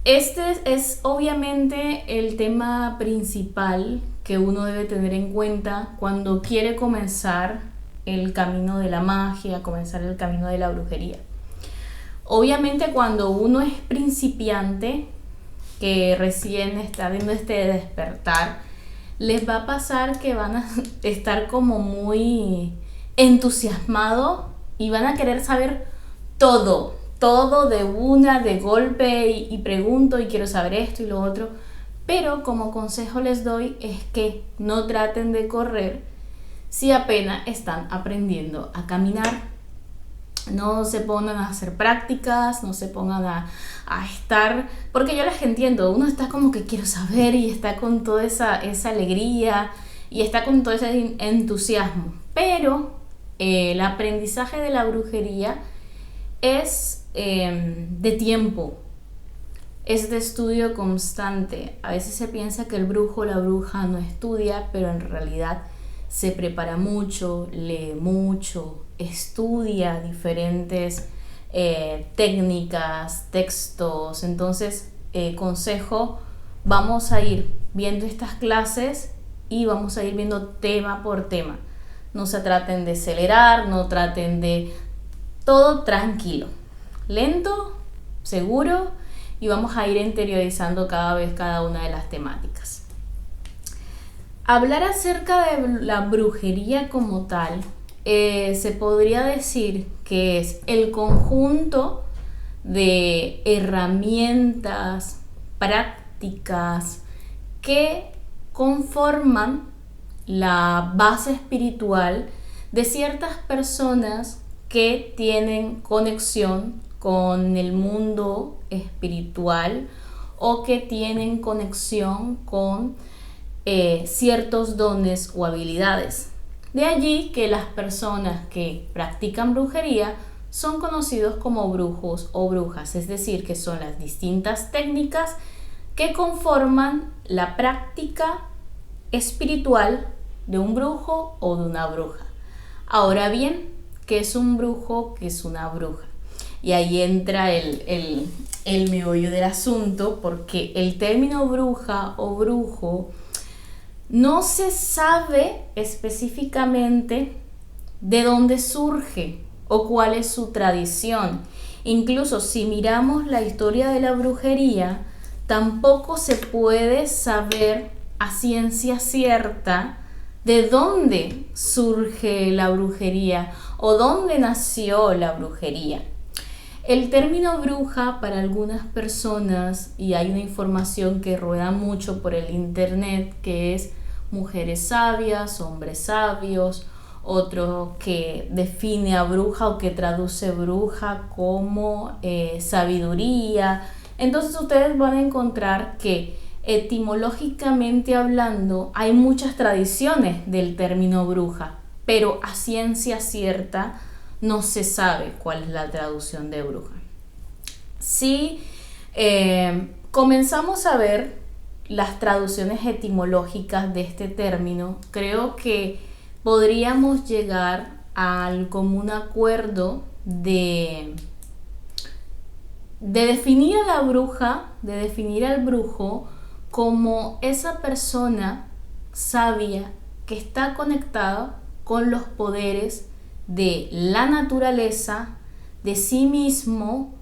Este es obviamente el tema principal que uno debe tener en cuenta cuando quiere comenzar el camino de la magia, comenzar el camino de la brujería. Obviamente cuando uno es principiante, que recién está viendo este despertar, les va a pasar que van a estar como muy entusiasmados y van a querer saber todo de golpe y pregunto y quiero saber esto y lo otro. Pero como consejo les doy es que no traten de correr si apenas están aprendiendo a caminar. No se pongan a hacer prácticas, no se pongan a estar, porque yo las entiendo, uno está como que quiero saber y está con toda esa alegría y está con todo ese entusiasmo, pero el aprendizaje de la brujería es de tiempo, es de estudio constante. A veces se piensa que el brujo o la bruja no estudia, pero en realidad se prepara mucho, lee mucho, estudia diferentes técnicas, textos. Entonces, consejo, vamos a ir viendo estas clases y vamos a ir viendo tema por tema. No se traten de acelerar, no traten de... Todo tranquilo, lento, seguro, y vamos a ir interiorizando cada vez cada una de las temáticas. Hablar acerca de la brujería como tal, se podría decir que es el conjunto de herramientas, prácticas que conforman la base espiritual de ciertas personas que tienen conexión con el mundo espiritual o que tienen conexión con ciertos dones o habilidades. De allí que las personas que practican brujería son conocidos como brujos o brujas, es decir, que son las distintas técnicas que conforman la práctica espiritual de un brujo o de una bruja. Ahora bien, ¿qué es un brujo? ¿Qué es una bruja? Y ahí entra el meollo del asunto, porque el término bruja o brujo no se sabe específicamente de dónde surge o cuál es su tradición. Incluso si miramos la historia de la brujería, tampoco se puede saber a ciencia cierta de dónde surge la brujería o dónde nació la brujería. El término bruja para algunas personas, y hay una información que rueda mucho por el internet, que es mujeres sabias, hombres sabios, otro que define a bruja o que traduce bruja como sabiduría. Entonces ustedes van a encontrar que etimológicamente hablando hay muchas tradiciones del término bruja, pero a ciencia cierta no se sabe cuál es la traducción de bruja. Si comenzamos a ver las traducciones etimológicas de este término, creo que podríamos llegar al común acuerdo de definir a la bruja, de definir al brujo como esa persona sabia que está conectada con los poderes de la naturaleza, de sí mismo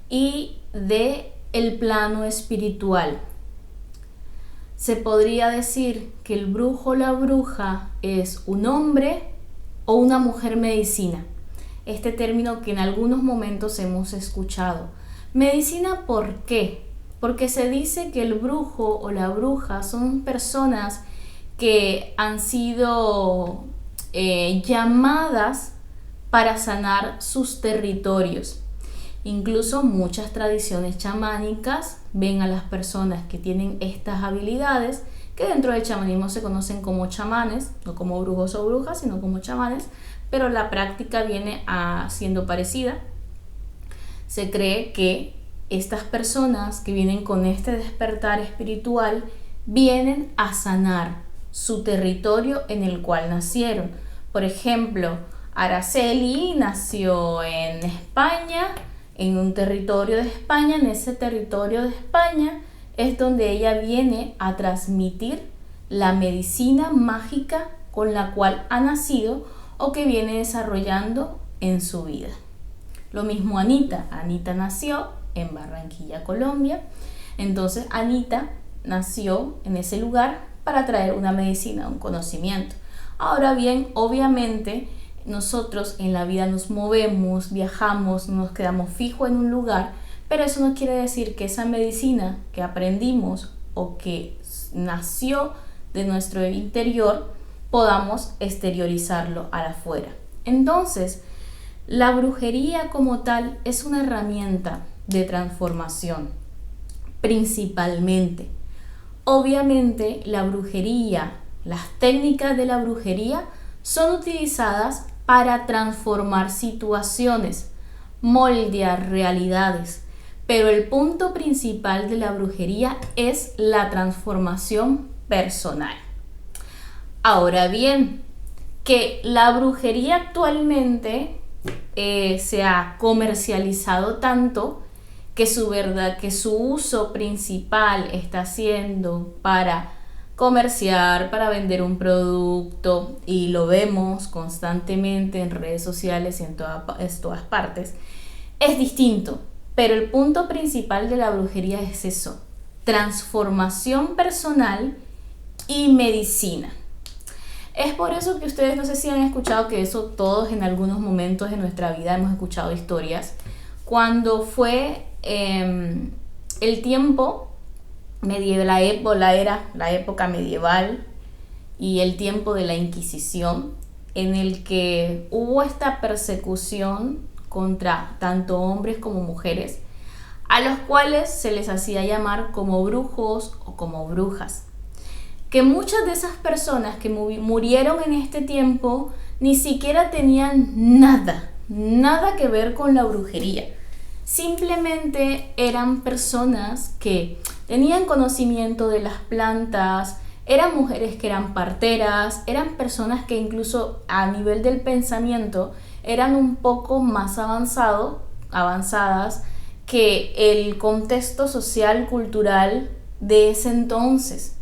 y de el plano espiritual. Se podría decir que el brujo o la bruja es un hombre o una mujer medicina. Este término que en algunos momentos hemos escuchado. Medicina, ¿por qué? Porque se dice que el brujo o la bruja son personas que han sido llamadas para sanar sus territorios. Incluso muchas tradiciones chamánicas ven a las personas que tienen estas habilidades, que dentro del chamanismo se conocen como chamanes, no como brujos o brujas, sino como chamanes, pero la práctica viene siendo parecida. Se cree que estas personas que vienen con este despertar espiritual vienen a sanar su territorio en el cual nacieron. Por ejemplo, Araceli nació en España en un territorio de España. En ese territorio de España es donde ella viene a transmitir la medicina mágica con la cual ha nacido o que viene desarrollando en su vida. Lo mismo Anita. Anita nació en Barranquilla, Colombia. Entonces Anita nació en ese lugar para traer una medicina, un conocimiento. Ahora bien, obviamente nosotros en la vida nos movemos, viajamos, nos quedamos fijos en un lugar, pero eso no quiere decir que esa medicina que aprendimos o que nació de nuestro interior podamos exteriorizarlo a la afuera. Entonces, la brujería como tal es una herramienta de transformación, principalmente. Obviamente, la brujería, las técnicas de la brujería son utilizadas para transformar situaciones, moldear realidades, pero el punto principal de la brujería es la transformación personal. Ahora bien, que la brujería actualmente se ha comercializado tanto que su uso principal está siendo para comerciar, para vender un producto, y lo vemos constantemente en redes sociales y en todas partes, es distinto. Pero el punto principal de la brujería es eso: transformación personal y medicina. Es por eso que ustedes, no sé si han escuchado, que eso todos en algunos momentos de nuestra vida hemos escuchado historias. Cuando fue el tiempo medieval, la época medieval y el tiempo de la Inquisición, en el que hubo esta persecución contra tanto hombres como mujeres, a los cuales se les hacía llamar como brujos o como brujas. Que muchas de esas personas que murieron en este tiempo ni siquiera tenían nada que ver con la brujería. Simplemente eran personas que tenían conocimiento de las plantas, eran mujeres que eran parteras, eran personas que incluso a nivel del pensamiento eran un poco más avanzadas que el contexto social, cultural de ese entonces.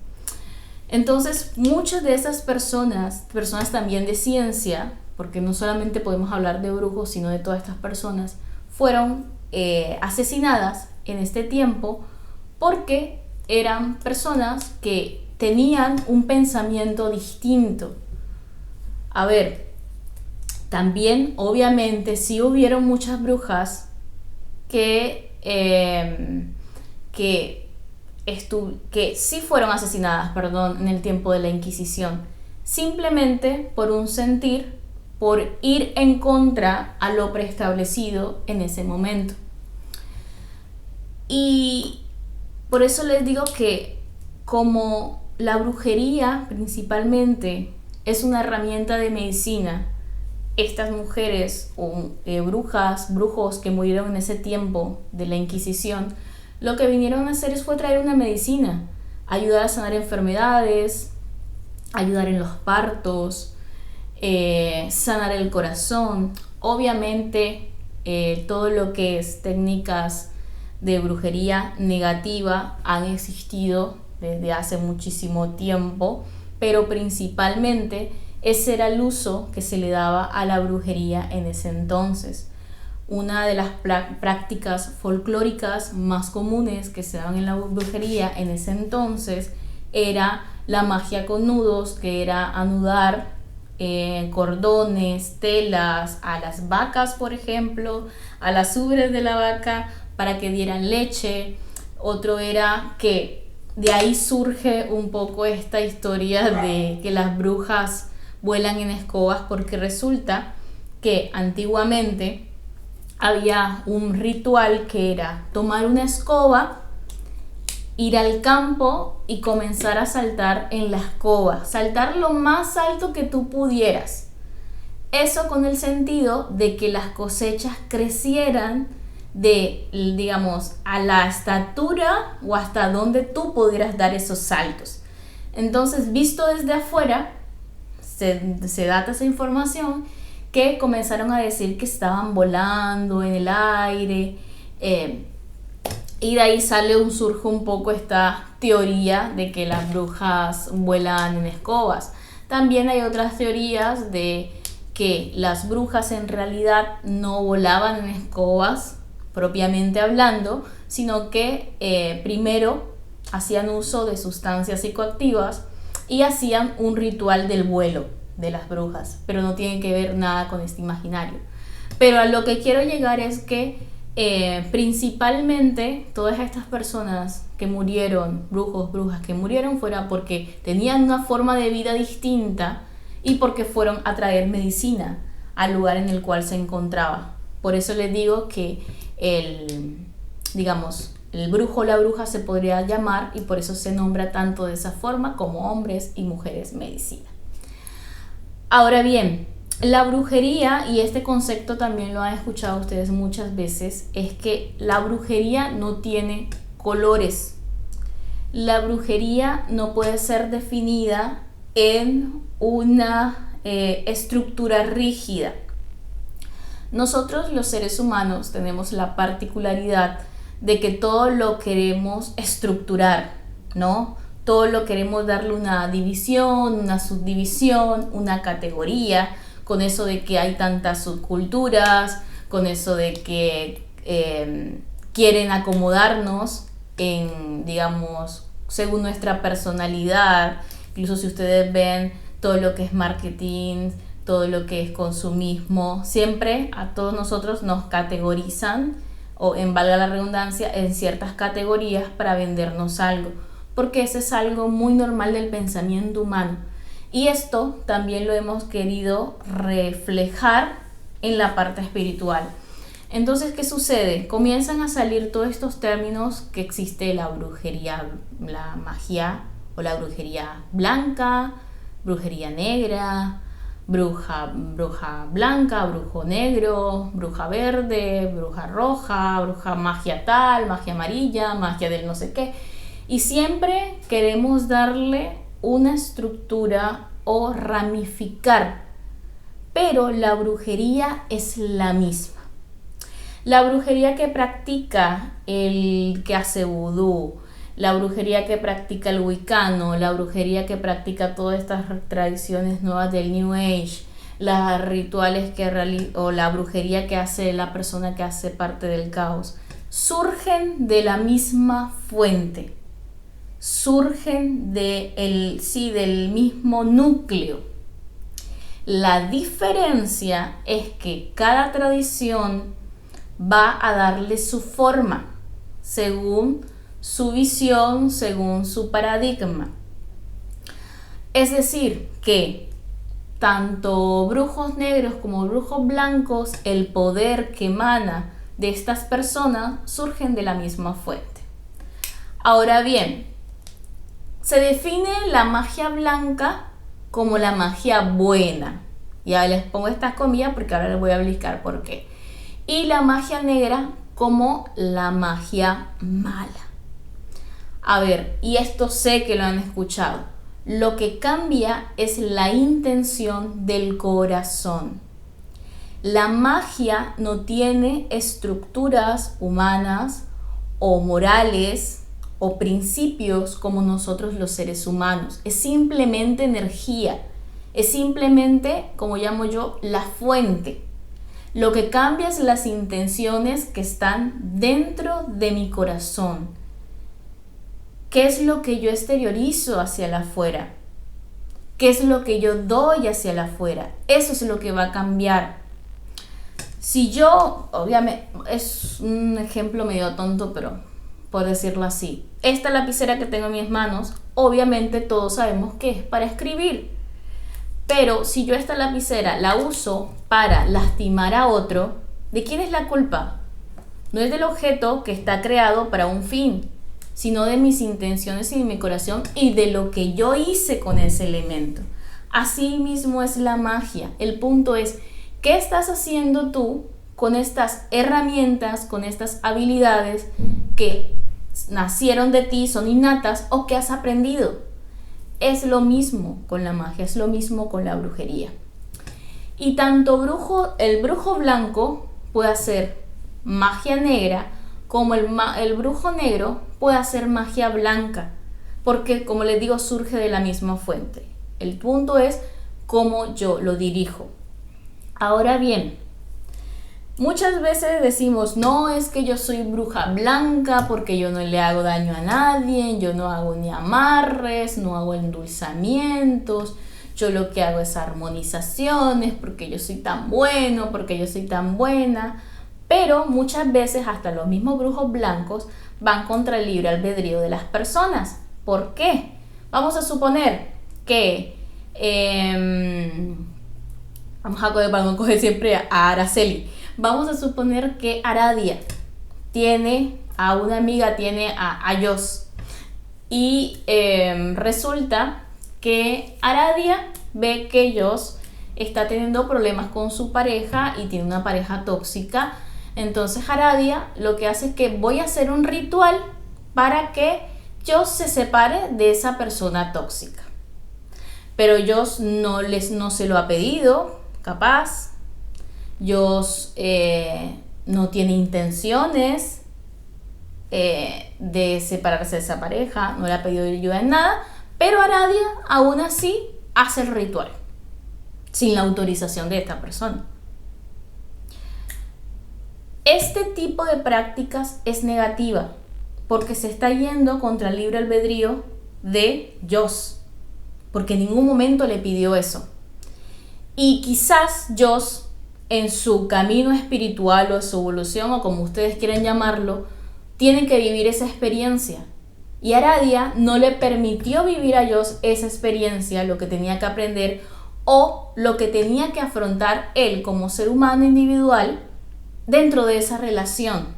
Entonces, muchas de esas personas también de ciencia, porque no solamente podemos hablar de brujos, sino de todas estas personas, fueron asesinadas en este tiempo porque eran personas que tenían un pensamiento distinto. A ver, también obviamente sí hubieron muchas brujas que sí fueron asesinadas, en el tiempo de la Inquisición, simplemente por un sentir, por ir en contra a lo preestablecido en ese momento. Y por eso les digo que como la brujería principalmente es una herramienta de medicina, estas mujeres o brujos que murieron en ese tiempo de la Inquisición, lo que vinieron a hacer fue traer una medicina, ayudar a sanar enfermedades, ayudar en los partos, sanar el corazón. Obviamente todo lo que es técnicas de brujería negativa han existido desde hace muchísimo tiempo, pero principalmente ese era el uso que se le daba a la brujería en ese entonces. Una de las prácticas folclóricas más comunes que se daban en la brujería en ese entonces era la magia con nudos, que era anudar cordones, telas a las vacas, por ejemplo, a las ubres de la vaca para que dieran leche. Otro era que de ahí surge un poco esta historia de que las brujas vuelan en escobas, porque resulta que antiguamente había un ritual que era tomar una escoba, ir al campo y comenzar a saltar en la escoba, saltar lo más alto que tú pudieras. Eso con el sentido de que las cosechas crecieran a la estatura o hasta donde tú pudieras dar esos saltos. Entonces, visto desde afuera, se data esa información que comenzaron a decir que estaban volando en el aire, y de ahí surge un poco esta teoría de que las brujas vuelan en escobas. También hay otras teorías de que las brujas en realidad no volaban en escobas propiamente hablando, sino que primero hacían uso de sustancias psicoactivas y hacían un ritual del vuelo de las brujas, pero no tiene que ver nada con este imaginario. Pero a lo que quiero llegar es que principalmente todas estas personas que murieron, brujos, brujas que murieron, fuera porque tenían una forma de vida distinta y porque fueron a traer medicina al lugar en el cual se encontraba. Por eso les digo que el brujo o la bruja se podría llamar, y por eso se nombra tanto de esa forma, como hombres y mujeres medicina. Ahora bien, la brujería, y este concepto también lo han escuchado ustedes muchas veces, es que la brujería no tiene colores. La brujería no puede ser definida en una estructura rígida. Nosotros los seres humanos tenemos la particularidad de que todo lo queremos estructurar, ¿no? Todo lo queremos darle una división, una subdivisión, una categoría, con eso de que hay tantas subculturas, con eso de que quieren acomodarnos en, según nuestra personalidad. Incluso si ustedes ven todo lo que es marketing, todo lo que es consumismo, siempre a todos nosotros nos categorizan, o en valga la redundancia, en ciertas categorías para vendernos algo, porque eso es algo muy normal del pensamiento humano. Y esto también lo hemos querido reflejar en la parte espiritual. Entonces, ¿qué sucede? Comienzan a salir todos estos términos que existe: la brujería, la magia, o la brujería blanca, brujería negra, bruja blanca, brujo negro, bruja verde, bruja roja, bruja magia tal, magia amarilla, magia del no sé qué. Y siempre queremos darle una estructura o ramificar, pero la brujería es la misma. La brujería que practica el que hace vudú, la brujería que practica el wicano, la brujería que practica todas estas tradiciones nuevas del New Age, los rituales o la brujería que hace la persona que hace parte del caos, surgen de la misma fuente, surgen del mismo núcleo. La diferencia es que cada tradición va a darle su forma, según su visión, según su paradigma. Es decir, que tanto brujos negros como brujos blancos, el poder que emana de estas personas surgen de la misma fuente. Ahora bien, se define la magia blanca como la magia buena. Ya les pongo estas comillas porque ahora les voy a explicar por qué. Y la magia negra como la magia mala. A ver, y esto sé que lo han escuchado. Lo que cambia es la intención del corazón. La magia no tiene estructuras humanas o morales o principios como nosotros los seres humanos. Es simplemente energía. Es simplemente, como llamo yo, la fuente. Lo que cambia es las intenciones que están dentro de mi corazón. ¿Qué es lo que yo exteriorizo hacia el afuera? ¿Qué es lo que yo doy hacia el afuera? Eso es lo que va a cambiar. Si yo, obviamente, es un ejemplo medio tonto, pero por decirlo así, esta lapicera que tengo en mis manos, obviamente todos sabemos que es para escribir. Pero si yo esta lapicera la uso para lastimar a otro, ¿de quién es la culpa? No es del objeto que está creado para un fin, sino de mis intenciones y de mi corazón y de lo que yo hice con ese elemento. Así mismo es la magia. El punto es, ¿qué estás haciendo tú con estas herramientas, con estas habilidades que nacieron de ti, son innatas o que has aprendido? Es lo mismo con la magia, es lo mismo con la brujería. Y tanto el brujo blanco puede hacer magia negra, como el brujo negro puede hacer magia blanca, porque como les digo, surge de la misma fuente. El punto es cómo yo lo dirijo. Ahora bien, muchas veces decimos, no, es que yo soy bruja blanca porque yo no le hago daño a nadie, yo no hago ni amarres, no hago endulzamientos, yo lo que hago es armonizaciones porque yo soy tan bueno, porque yo soy tan buena. Pero muchas veces hasta los mismos brujos blancos van contra el libre albedrío de las personas. ¿Por qué? Vamos a suponer que vamos a coger, para no coger siempre a Araceli. Vamos a suponer que Aradia tiene a una amiga, tiene a Jos. Y resulta que Aradia ve que Jos está teniendo problemas con su pareja y tiene una pareja tóxica. Entonces Aradia lo que hace es que voy a hacer un ritual para que Jos se separe de esa persona tóxica. Pero Jos no se lo ha pedido, capaz. Jos no tiene intenciones de separarse de esa pareja, no le ha pedido ayuda en nada, pero Aradia aún así hace el ritual sin la autorización de esta persona. Este tipo de prácticas es negativa porque se está yendo contra el libre albedrío de Jos, porque en ningún momento le pidió eso. Y quizás Jos, en su camino espiritual o su evolución, o como ustedes quieran llamarlo, tienen que vivir esa experiencia. Y Aradia no le permitió vivir a Jos esa experiencia, lo que tenía que aprender o lo que tenía que afrontar él como ser humano individual dentro de esa relación.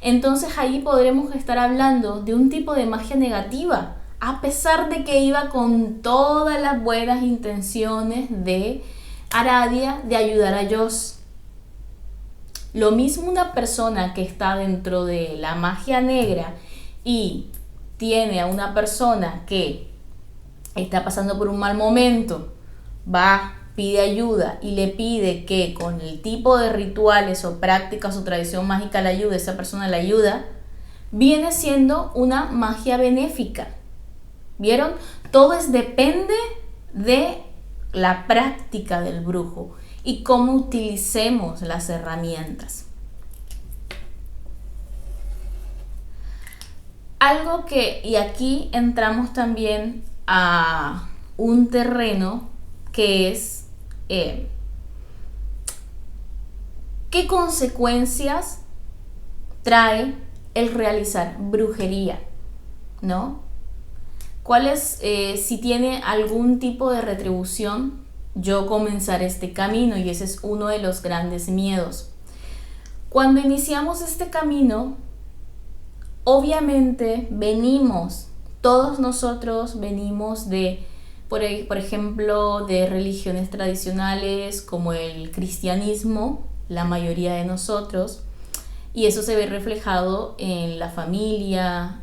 Entonces ahí podremos estar hablando de un tipo de magia negativa, a pesar de que iba con todas las buenas intenciones de Aradia de ayudar a Jos. Lo mismo una persona que está dentro de la magia negra y tiene a una persona que está pasando por un mal momento, va, pide ayuda y le pide que con el tipo de rituales o prácticas o tradición mágica le ayude, esa persona le ayuda, viene siendo una magia benéfica. ¿Vieron? Todo depende de la práctica del brujo y cómo utilicemos las herramientas. Algo y aquí entramos también a un terreno que es ¿qué consecuencias trae el realizar brujería? ¿No? ¿Cuál es, si tiene algún tipo de retribución, yo comenzar este camino? Y ese es uno de los grandes miedos. Cuando iniciamos este camino, obviamente todos nosotros venimos de, por ejemplo, de religiones tradicionales como el cristianismo, la mayoría de nosotros, y eso se ve reflejado en la familia,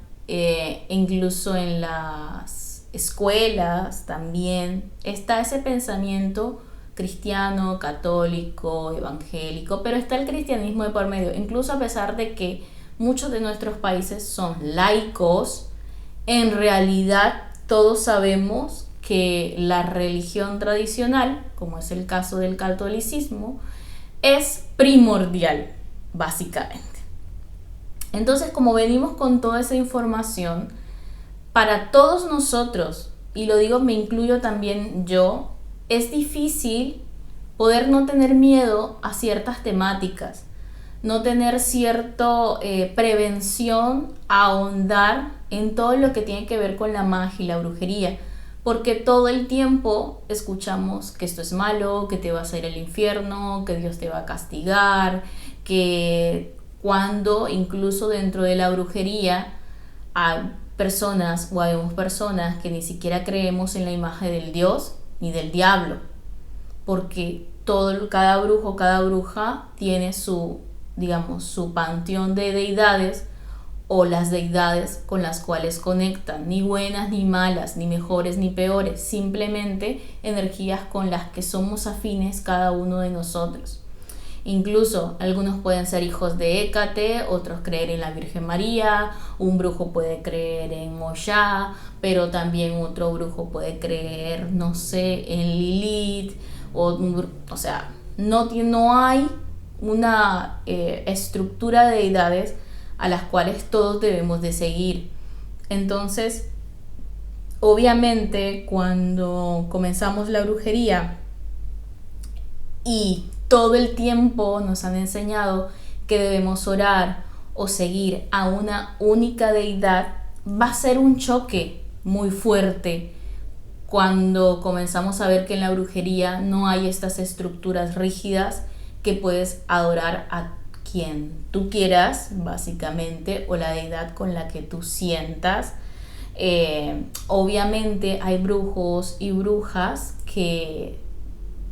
incluso en las escuelas también está ese pensamiento cristiano, católico, evangélico, pero está el cristianismo de por medio. Incluso a pesar de que muchos de nuestros países son laicos, en realidad todos sabemos que la religión tradicional, como es el caso del catolicismo, es primordial, básicamente. Entonces, como venimos con toda esa información, para todos nosotros, y lo digo, me incluyo también yo, es difícil poder no tener miedo a ciertas temáticas, no tener cierta prevención, a ahondar en todo lo que tiene que ver con la magia y la brujería, porque todo el tiempo escuchamos que esto es malo, que te vas a ir al infierno, que Dios te va a castigar, que cuando incluso dentro de la brujería hay personas o habemos personas que ni siquiera creemos en la imagen del Dios ni del diablo, porque cada brujo, cada bruja tiene su, digamos, su panteón de deidades o las deidades con las cuales conectan, ni buenas ni malas, ni mejores ni peores, simplemente energías con las que somos afines cada uno de nosotros. Incluso algunos pueden ser hijos de Hécate, otros creer en la Virgen María, un brujo puede creer en Oshá, pero también otro brujo puede creer, no sé, en Lilith, o sea, no hay una estructura de deidades a las cuales todos debemos de seguir. Entonces, obviamente, cuando comenzamos la brujería y todo el tiempo nos han enseñado que debemos orar o seguir a una única deidad, va a ser un choque muy fuerte cuando comenzamos a ver que en la brujería no hay estas estructuras rígidas, que puedes adorar a quien tú quieras, básicamente, o la deidad con la que tú sientas. Obviamente hay brujos y brujas que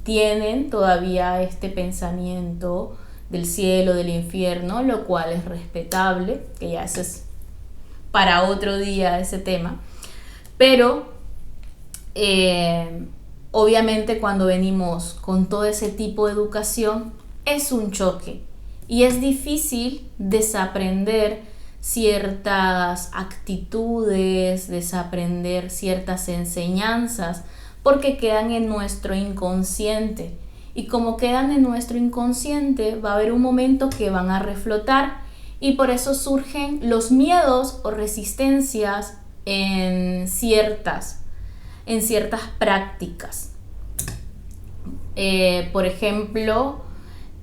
tienen todavía este pensamiento del cielo, del infierno, lo cual es respetable, que ya ese es para otro día ese tema. Pero obviamente cuando venimos con todo ese tipo de educación es un choque y es difícil desaprender ciertas actitudes, desaprender ciertas enseñanzas, porque quedan en nuestro inconsciente, y como quedan en nuestro inconsciente va a haber un momento que van a reflotar, y por eso surgen los miedos o resistencias en ciertas prácticas. Por ejemplo,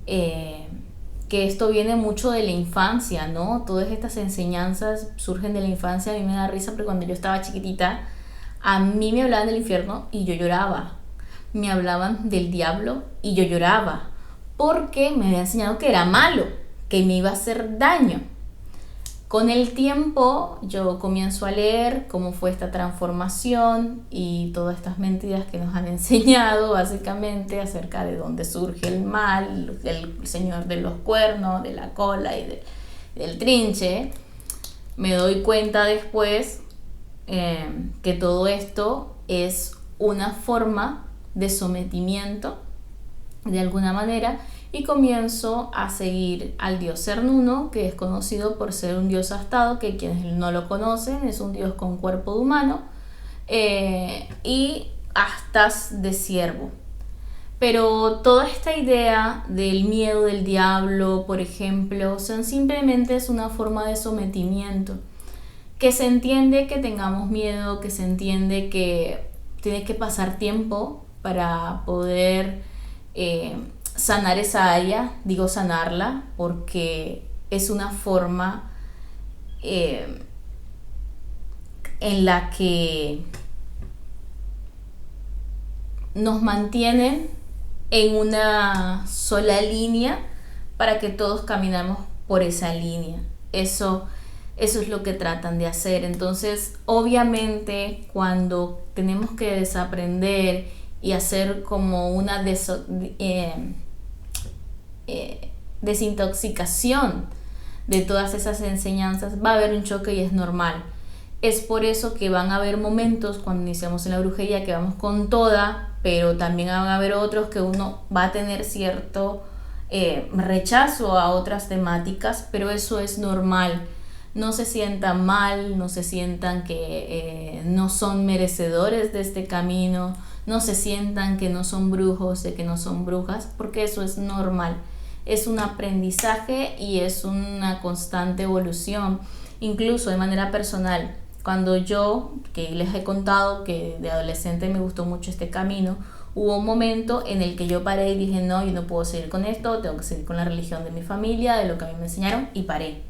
que esto viene mucho de la infancia, ¿no? Todas estas enseñanzas surgen de la infancia. A mí me da risa porque cuando yo estaba chiquitita, a mí me hablaban del infierno y yo lloraba. Me hablaban del diablo y yo lloraba, porque me había enseñado que era malo, que me iba a hacer daño. Con el tiempo yo comienzo a leer cómo fue esta transformación y todas estas mentiras que nos han enseñado básicamente acerca de dónde surge el mal, el señor de los cuernos, de la cola y del trinche. Me doy cuenta después que todo esto es una forma de sometimiento de alguna manera, y comienzo a seguir al dios Cernunno, que es conocido por ser un dios astado, que quienes no lo conocen es un dios con cuerpo de humano, y astas de ciervo. Pero toda esta idea del miedo del diablo, por ejemplo, simplemente es una forma de sometimiento, que se entiende que tengamos miedo, que se entiende que tiene que pasar tiempo para poder sanar esa área, digo sanarla, porque es una forma en la que nos mantienen en una sola línea para que todos caminemos por esa línea. Eso es lo que tratan de hacer. Entonces, obviamente, cuando tenemos que desaprender y hacer como una desintoxicación de todas esas enseñanzas, va a haber un choque y es normal. Es por eso que van a haber momentos cuando iniciamos en la brujería que vamos con toda, pero también van a haber otros que uno va a tener cierto rechazo a otras temáticas, pero eso es normal. No se sientan mal, no se sientan que no son merecedores de este camino, no se sientan que no son brujos, de que no son brujas, porque eso es normal. Es un aprendizaje y es una constante evolución, incluso de manera personal. Cuando yo, que les he contado que de adolescente me gustó mucho este camino, hubo un momento en el que yo paré y dije, no, yo no puedo seguir con esto, tengo que seguir con la religión de mi familia, de lo que a mí me enseñaron, y paré.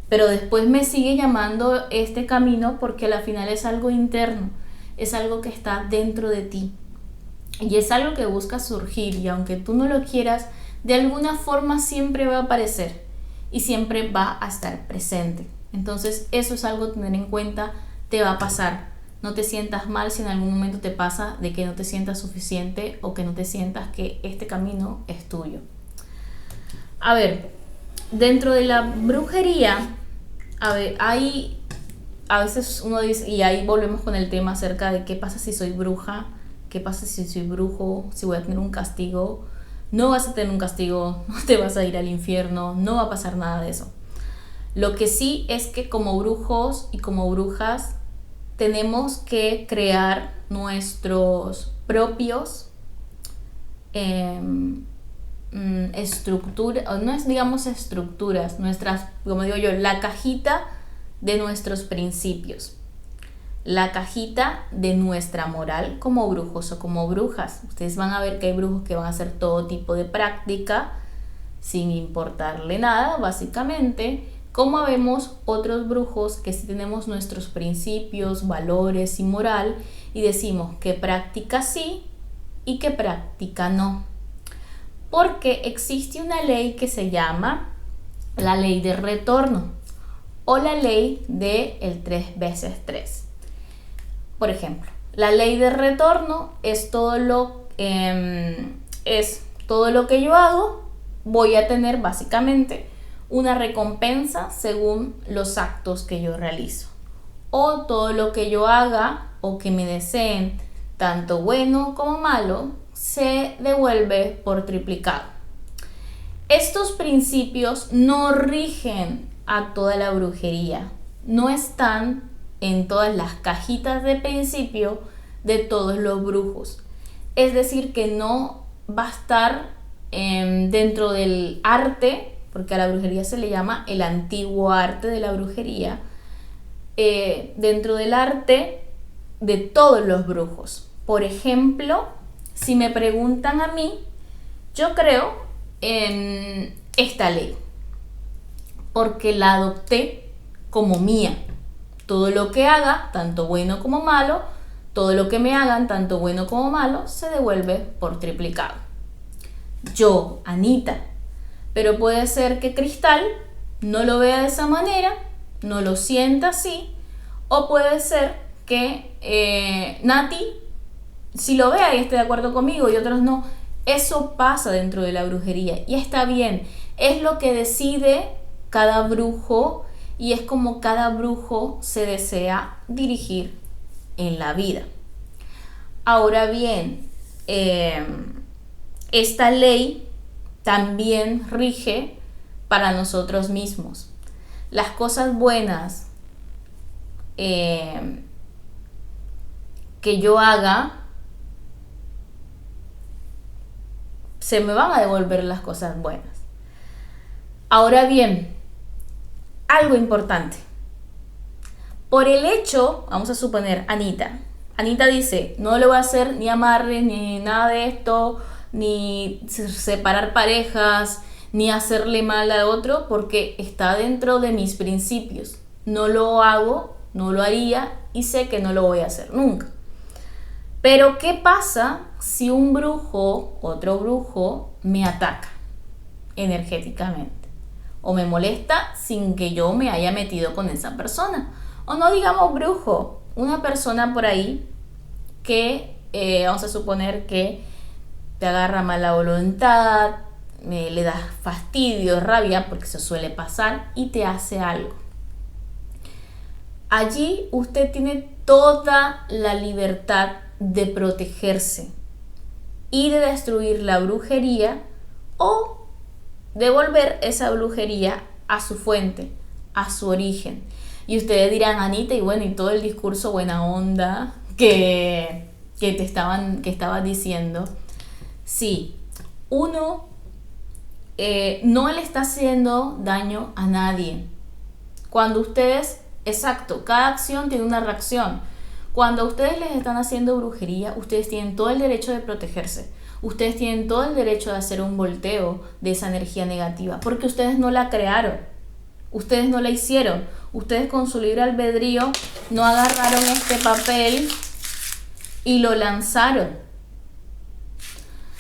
Pero después me sigue llamando este camino porque al final es algo interno, es algo que está dentro de ti y es algo que busca surgir, y aunque tú no lo quieras, de alguna forma siempre va a aparecer y siempre va a estar presente. Entonces eso es algo a tener en cuenta, te va a pasar. No te sientas mal si en algún momento te pasa de que no te sientas suficiente o que no te sientas que este camino es tuyo. A ver, dentro de la brujería A ver, a veces uno dice, y ahí volvemos con el tema acerca de qué pasa si soy bruja, qué pasa si soy brujo, si voy a tener un castigo. No vas a tener un castigo, no te vas a ir al infierno, no va a pasar nada de eso. Lo que sí es que como brujos y como brujas tenemos que crear nuestros propios estructuras, no es digamos estructuras, nuestras, como digo yo, la cajita de nuestros principios, la cajita de nuestra moral como brujos o como brujas. Ustedes van a ver que hay brujos que van a hacer todo tipo de práctica sin importarle nada, básicamente, como vemos otros brujos que sí tenemos nuestros principios, valores y moral y decimos qué práctica sí y qué práctica no. Porque existe una ley que se llama la ley de retorno o la ley de el 3 veces 3. Por ejemplo, la ley de retorno es todo lo que yo hago, voy a tener básicamente una recompensa según los actos que yo realizo. O todo lo que yo haga o que me deseen, tanto bueno como malo, se devuelve por triplicado. Estos principios no rigen a toda la brujería, no están en todas las cajitas de principio de todos los brujos. Es decir, que no va a estar dentro del arte, porque a la brujería se le llama el antiguo arte de la brujería, dentro del arte de todos los brujos. Por ejemplo, si me preguntan a mí, yo creo en esta ley, porque la adopté como mía. Todo lo que haga, tanto bueno como malo, todo lo que me hagan, tanto bueno como malo, se devuelve por triplicado. Yo, Anita. Pero puede ser que Cristal no lo vea de esa manera, no lo sienta así, o puede ser que Nati sí lo vea y esté de acuerdo conmigo y otros no. Eso pasa dentro de la brujería y está bien. Es lo que decide cada brujo y es como cada brujo se desea dirigir en la vida. Ahora bien, esta ley también rige para nosotros mismos. Las cosas buenas que yo haga, se me van a devolver las cosas buenas. Ahora bien, algo importante. Por el hecho, vamos a suponer, Anita dice, no le voy a hacer ni amarres, ni nada de esto, ni separar parejas, ni hacerle mal a otro, porque está dentro de mis principios. No lo hago, no lo haría y sé que no lo voy a hacer nunca. Pero ¿qué pasa si un brujo, otro brujo, me ataca energéticamente? O me molesta sin que yo me haya metido con esa persona. O no digamos brujo, una persona por ahí que vamos a suponer que te agarra mala voluntad, le das fastidio, rabia, porque eso suele pasar, y te hace algo. Allí usted tiene toda la libertad de protegerse y de destruir la brujería o devolver esa brujería a su fuente, a su origen. Y ustedes dirán, Anita, y bueno, y todo el discurso buena onda que estabas diciendo. Sí, uno no le está haciendo daño a nadie. Cuando ustedes, exacto, cada acción tiene una reacción. Cuando ustedes les están haciendo brujería, ustedes tienen todo el derecho de protegerse. Ustedes tienen todo el derecho de hacer un volteo de esa energía negativa, porque ustedes no la crearon. Ustedes no la hicieron. Ustedes con su libre albedrío no agarraron este papel y lo lanzaron.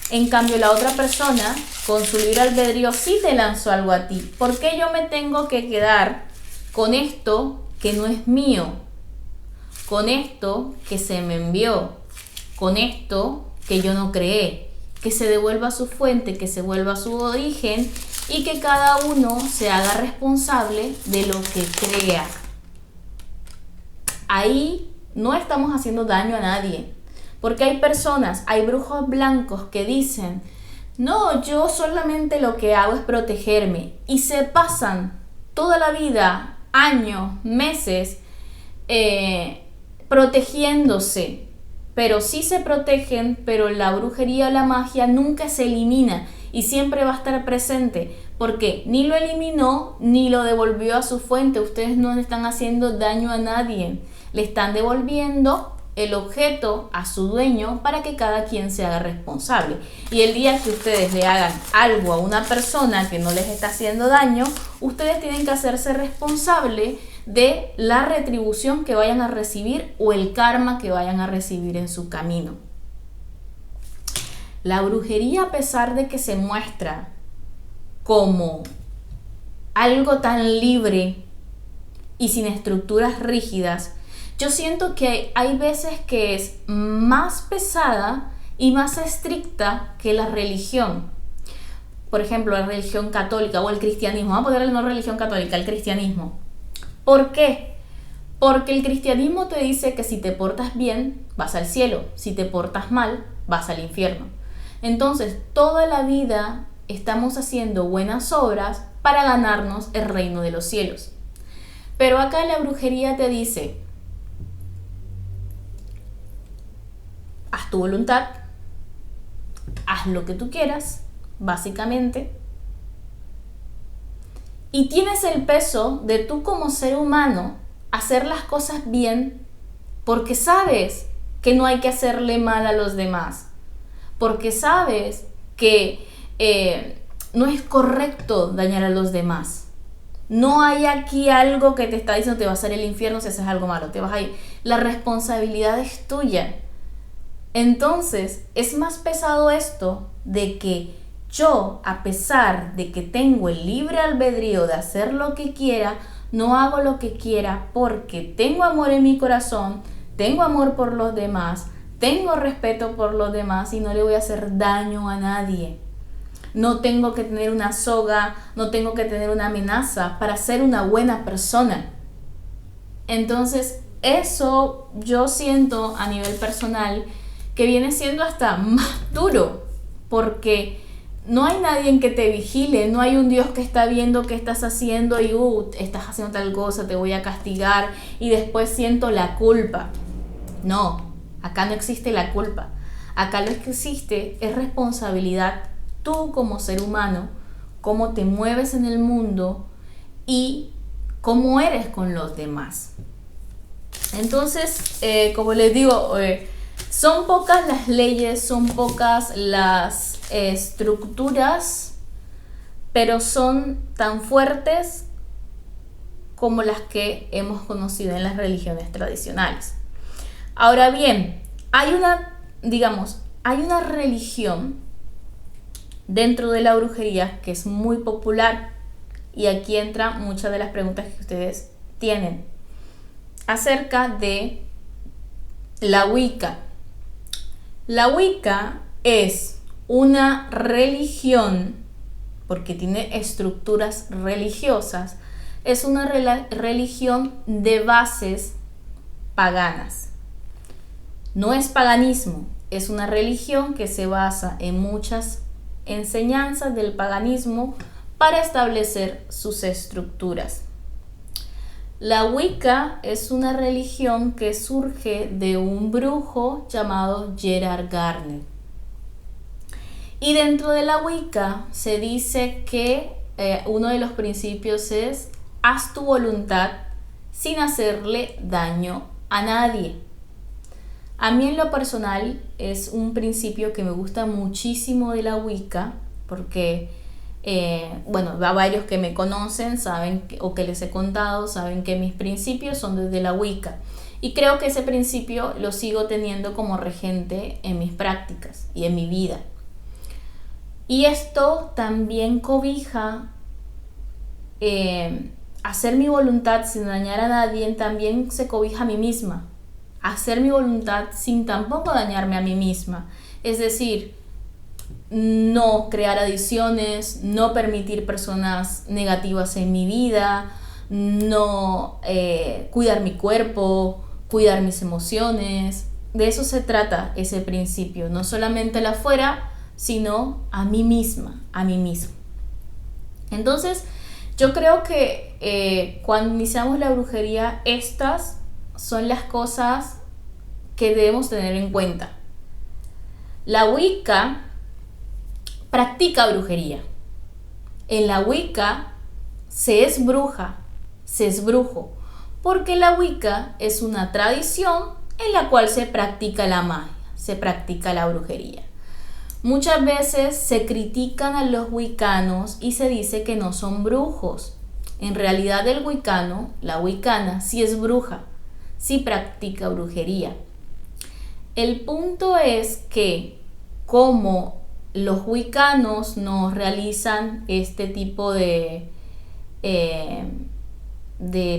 En cambio, la otra persona con su libre albedrío sí te lanzó algo a ti. ¿Por qué yo me tengo que quedar con esto que no es mío? Con esto que se me envió, con esto que yo no creé, que se devuelva a su fuente, que se vuelva a su origen y que cada uno se haga responsable de lo que crea. Ahí no estamos haciendo daño a nadie, porque hay personas, hay brujos blancos que dicen, no, yo solamente lo que hago es protegerme, y se pasan toda la vida, años, meses, protegiéndose, pero sí se protegen, pero la brujería o la magia nunca se elimina y siempre va a estar presente, porque ni lo eliminó ni lo devolvió a su fuente. Ustedes no le están haciendo daño a nadie, le están devolviendo el objeto a su dueño para que cada quien se haga responsable. Y el día que ustedes le hagan algo a una persona que no les está haciendo daño, ustedes tienen que hacerse responsable de la retribución que vayan a recibir o el karma que vayan a recibir en su camino. La brujería, a pesar de que se muestra como algo tan libre y sin estructuras rígidas, yo siento que hay veces que es más pesada y más estricta que la religión. Por ejemplo, la religión católica o el cristianismo. Vamos a ponerle no religión católica, el cristianismo. ¿Por qué? Porque el cristianismo te dice que si te portas bien, vas al cielo. Si te portas mal, vas al infierno. Entonces, toda la vida estamos haciendo buenas obras para ganarnos el reino de los cielos. Pero acá la brujería te dice, haz tu voluntad, haz lo que tú quieras, básicamente, y tienes el peso de tú como ser humano hacer las cosas bien, porque sabes que no hay que hacerle mal a los demás, porque sabes que no es correcto dañar a los demás. No hay aquí algo que te está diciendo te vas a ir al infierno si haces algo malo, te vas a ir. La responsabilidad es tuya. Entonces, es más pesado esto de que yo, a pesar de que tengo el libre albedrío de hacer lo que quiera, no hago lo que quiera porque tengo amor en mi corazón, tengo amor por los demás, tengo respeto por los demás y no le voy a hacer daño a nadie. No tengo que tener una soga, no tengo que tener una amenaza para ser una buena persona. Entonces, eso yo siento a nivel personal que viene siendo hasta más duro, porque no hay nadie en que te vigile, no hay un Dios que está viendo qué estás haciendo y estás haciendo tal cosa, te voy a castigar y después siento la culpa. No, acá no existe la culpa. Acá lo que existe es responsabilidad. Tú como ser humano, cómo te mueves en el mundo y cómo eres con los demás. Entonces, como les digo, son pocas las leyes, son pocas las estructuras, pero son tan fuertes como las que hemos conocido en las religiones tradicionales. Ahora bien, hay una religión dentro de la brujería que es muy popular, y aquí entran muchas de las preguntas que ustedes tienen acerca de la Wicca. La Wicca es una religión, porque tiene estructuras religiosas, es una religión de bases paganas. No es paganismo, es una religión que se basa en muchas enseñanzas del paganismo para establecer sus estructuras. La Wicca es una religión que surge de un brujo llamado Gerard Garner. Y dentro de la Wicca se dice que uno de los principios es haz tu voluntad sin hacerle daño a nadie. A mí en lo personal es un principio que me gusta muchísimo de la Wicca, porque a varios que me conocen saben o que les he contado, saben que mis principios son desde la Wicca. Y creo que ese principio lo sigo teniendo como regente en mis prácticas y en mi vida. Y esto también cobija hacer mi voluntad sin dañar a nadie, también se cobija a mí misma. Hacer mi voluntad sin tampoco dañarme a mí misma. Es decir, no crear adicciones, no permitir personas negativas en mi vida, no cuidar mi cuerpo, cuidar mis emociones. De eso se trata ese principio, no solamente al afuera, sino a mí misma, a mí mismo. Entonces, yo creo que cuando iniciamos la brujería, estas son las cosas que debemos tener en cuenta. La Wicca practica brujería. En la Wicca se es bruja, se es brujo, porque la Wicca es una tradición en la cual se practica la magia, se practica la brujería. Muchas veces se critican a los wiccanos y se dice que no son brujos. En realidad el wiccano, la wiccana, sí es bruja, sí practica brujería. El punto es que como los wiccanos no realizan este tipo de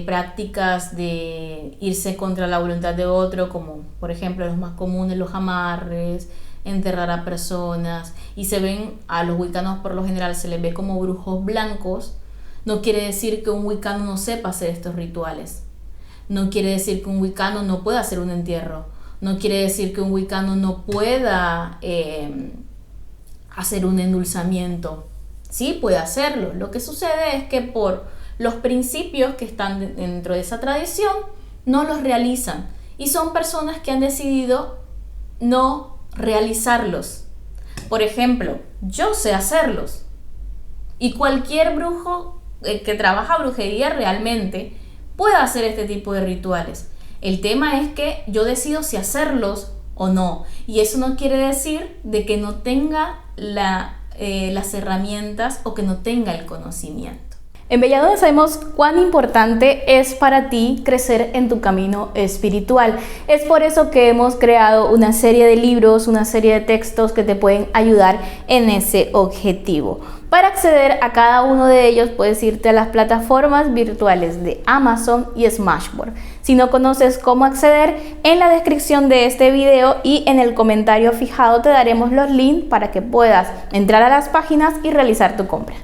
prácticas de irse contra la voluntad de otro, como por ejemplo los más comunes, los amarres, enterrar a personas, y se ven a los wiccanos, por lo general se les ve como brujos blancos, no quiere decir que un wiccano no sepa hacer estos rituales, no quiere decir que un wiccano no pueda hacer un entierro, no quiere decir que un wiccano no pueda hacer un endulzamiento. Sí, puede hacerlo. Lo que sucede es que por los principios que están dentro de esa tradición no los realizan, y son personas que han decidido no realizarlos. Por ejemplo, yo sé hacerlos, y cualquier brujo que trabaja brujería realmente puede hacer este tipo de rituales. El tema es que yo decido si hacerlos o no, y eso no quiere decir de que no tenga las herramientas o que no tenga el conocimiento. En Belladona sabemos cuán importante es para ti crecer en tu camino espiritual. Es por eso que hemos creado una serie de libros, una serie de textos que te pueden ayudar en ese objetivo. Para acceder a cada uno de ellos puedes irte a las plataformas virtuales de Amazon y Smashboard. Si no conoces cómo acceder, en la descripción de este video y en el comentario fijado te daremos los links para que puedas entrar a las páginas y realizar tu compra.